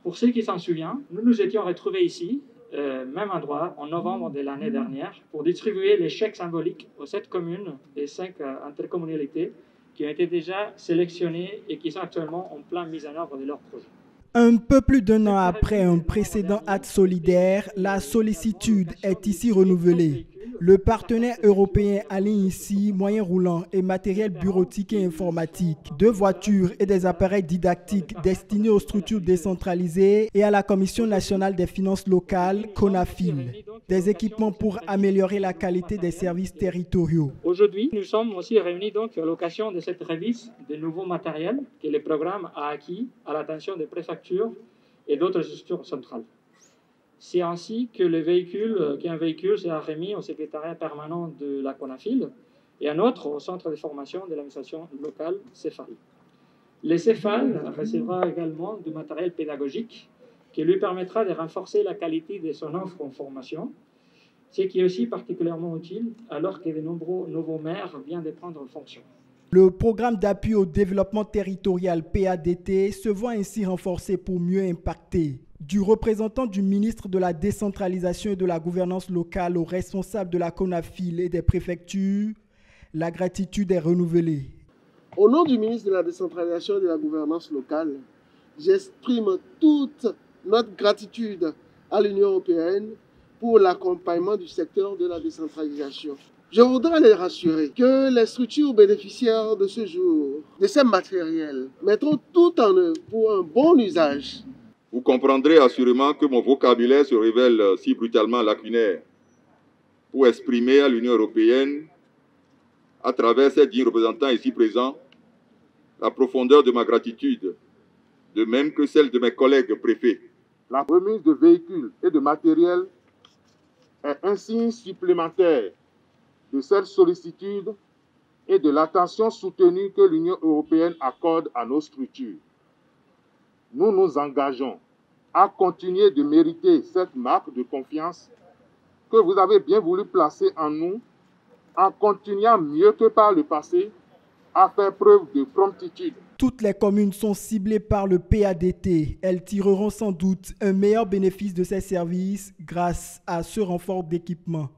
Pour ceux qui s'en souviennent, nous nous étions retrouvés ici, même endroit, en novembre de l'année dernière, pour distribuer les chèques symboliques aux 7 communes et 5 intercommunalités qui ont été déjà sélectionnées et qui sont actuellement en pleine mise en œuvre de leur projet. Un peu plus d'un an après un précédent acte solidaire, la sollicitude est ici renouvelée. Le partenaire européen aligne ici moyens roulants et matériel bureautique et informatique, 2 voitures et des appareils didactiques destinés aux structures décentralisées et à la Commission nationale des finances locales, CONAFIL, des équipements pour améliorer la qualité des services territoriaux. Aujourd'hui, nous sommes aussi réunis donc à l'occasion de cette remise de nouveaux matériels que le programme a acquis à l'attention des préfectures et d'autres structures centrales. C'est ainsi que qu'un véhicule sera remis au secrétariat permanent de la CONAFIL et un autre au centre de formation de l'administration locale CEFAL. Le CEFAL recevra également du matériel pédagogique qui lui permettra de renforcer la qualité de son offre en formation, ce qui est aussi particulièrement utile alors que de nombreux nouveaux maires viennent de prendre fonction. Le programme d'appui au développement territorial PADT se voit ainsi renforcé pour mieux impacter. Du représentant du ministre de la décentralisation et de la gouvernance locale aux responsables de la CONAFIL et des préfectures, la gratitude est renouvelée. Au nom du ministre de la décentralisation et de la gouvernance locale, j'exprime toute notre gratitude à l'Union européenne pour l'accompagnement du secteur de la décentralisation. Je voudrais les rassurer que les structures bénéficiaires de ce jour, de ces matériels, mettront tout en œuvre pour un bon usage. Vous comprendrez assurément que mon vocabulaire se révèle si brutalement lacunaire pour exprimer à l'Union européenne, à travers ces 10 représentants ici présents, la profondeur de ma gratitude, de même que celle de mes collègues préfets. La remise de véhicules et de matériel est un signe supplémentaire de cette sollicitude et de l'attention soutenue que l'Union européenne accorde à nos structures. Nous nous engageons à continuer de mériter cette marque de confiance que vous avez bien voulu placer en nous, en continuant mieux que par le passé à faire preuve de promptitude. Toutes les communes sont ciblées par le PADT. Elles tireront sans doute un meilleur bénéfice de ces services grâce à ce renfort d'équipement.